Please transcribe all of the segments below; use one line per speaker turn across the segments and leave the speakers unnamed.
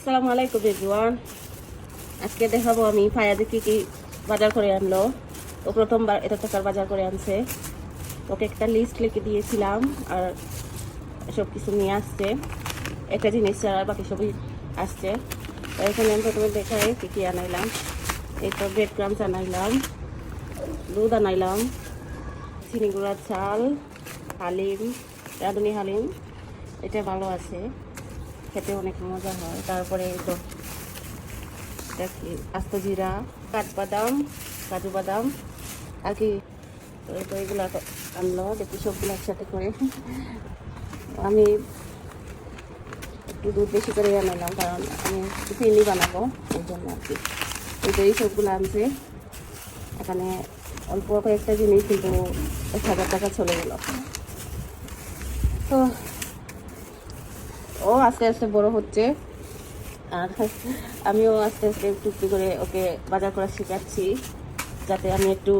আসসালামু আলাইকুম এভরিওয়ান। আজকে দেখাবো আমি ফায়াদে কি বাজার করে আনলো। ও প্রথমবার এত টাকার বাজার করে আনছে। ওকে একটা লিস্ট লিখে দিয়েছিলাম আর সব কিছু নিয়ে আসছে। একটা জিনিস ছাড়া বাকি সবই আসছে। তো এখানে আমি প্রথমে দেখাই কি আনাইলাম। এই তো ব্রেড ক্রামস আনাইলাম, দুধ আনাইলাম, চিনি গুঁড়ার চাল, হালিম, রাঁধুনি হালিম, এটা ভালো আছে, খেতে অনেক মজা হয়। তারপরে এই তো এটা কি আস্ত জিরা, কাঠবাদাম, কাজু বাদাম আর কি। তো এগুলো আনলো দেখি সবগুলো একসাথে করে। আমি একটু দুধ বেশি করে আনালাম কারণ আমি চিনি বানাবো এই জন্য আর কি। এই সবগুলো আনছে। এখানে অল্প কয়েকটা জিনিস কিন্তু 1000 টাকা চলে গেল। তো ও আস্তে আস্তে বড় হচ্ছে আর আমিও আস্তে আস্তে একটু একটু করে ওকে বাজার করা শেখাচ্ছি যাতে আমি একটু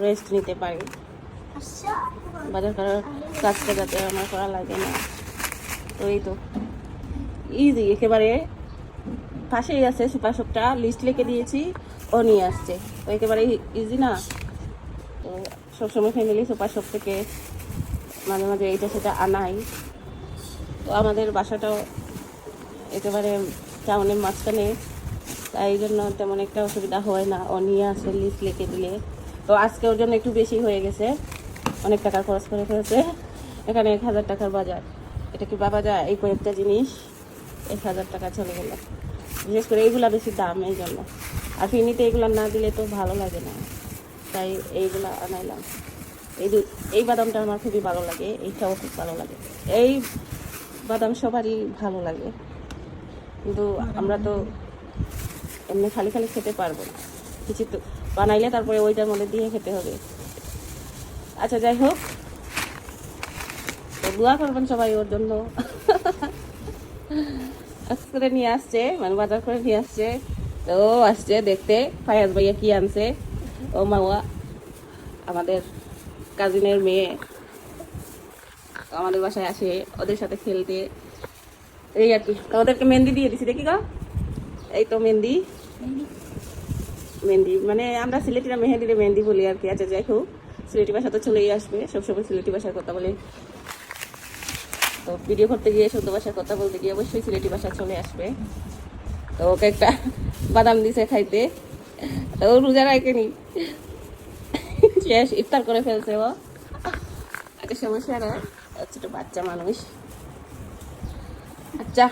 রেস্ট নিতে পারি। বাজার করার কাজটা যাতে আমার করা লাগে না। তো এই তো ইজি, একেবারে পাশেই আছে সুপার শপটা, লিস্ট লিখে দিয়েছি, ও নিয়ে আসছে। তো একেবারে ইজি না। তো সবসময় ফ্যামিলি সুপার শপ থেকে মাঝে মাঝে এইটা সেটা আনাই। তো আমাদের বাসাটাও একেবারে টাউনের মাঝখানে, তাই জন্য তেমন একটা অসুবিধা হয় না। ও নিয়ে আসে লিস্ট লিখে দিলে। তো আজকে ওর জন্য একটু বেশি হয়ে গেছে, অনেক টাকা খরচ করে ফেলেছে। এখানে 1000 টাকার বাজার, এটা কি বাবা যায়? এই কয়েকটা জিনিস 1000 টাকা চলে গেল। বিশেষ করে এইগুলা বেশি দাম, এই জন্য। আর ফিনিতে এইগুলা না দিলে তো ভালো লাগে না, তাই এইগুলা আনাইলাম। এই বাদামটা আমার খুবই ভালো লাগে, এইটাও খুব ভালো লাগে। এই বাদাম সবারই ভালো লাগে, কিন্তু আমরা তো এমনি খালি খালি খেতে পারবো না, কিছু তো বানাইলে তারপরে ওইটার মধ্যে দিয়ে খেতে হবে। আচ্ছা, যাই হোক, তো দোয়া করবেন সবাই ওর জন্য। করে নিয়ে আসছে, মানে বাজার করে নিয়ে আসছে। তো আসছে দেখতে ফায়াজ ভাইয়া কি আনছে। ও মাওয়া আমাদের কাজিনের মেয়ে আমাদের বাসায় আসে ওদের সাথে খেলতে, এই আর কি। ওদেরকে মেহেন্দি দিয়ে দিছি, দেখি গা, এই তো মেহেন্দি মেহেন্দি মানে আমরা সিলেটিরা মেহেন্দিরে মেহেন্দি বলি আর কি। আচ্ছা, যাই হোক, সিলেটি ভাষা তো চলেই আসবে, সবসময় সিলেটি ভাষার কথা বলে। তো ভিডিও করতে গিয়ে শুদ্ধ ভাষার কথা বলতে গিয়ে অবশ্যই সিলেটি ভাষা চলে আসবে। তো ওকে একটা বাদাম দিছে খাইতে, তো ও রোজা রাখেনি, শেষ ইফতার করে ফেলছে ও। একটা সমস্যা না, ছোট বাচ্চা মানুষ। আচ্ছা,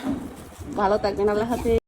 ভালো থাকবেন, আল্লাহ হাফেজ।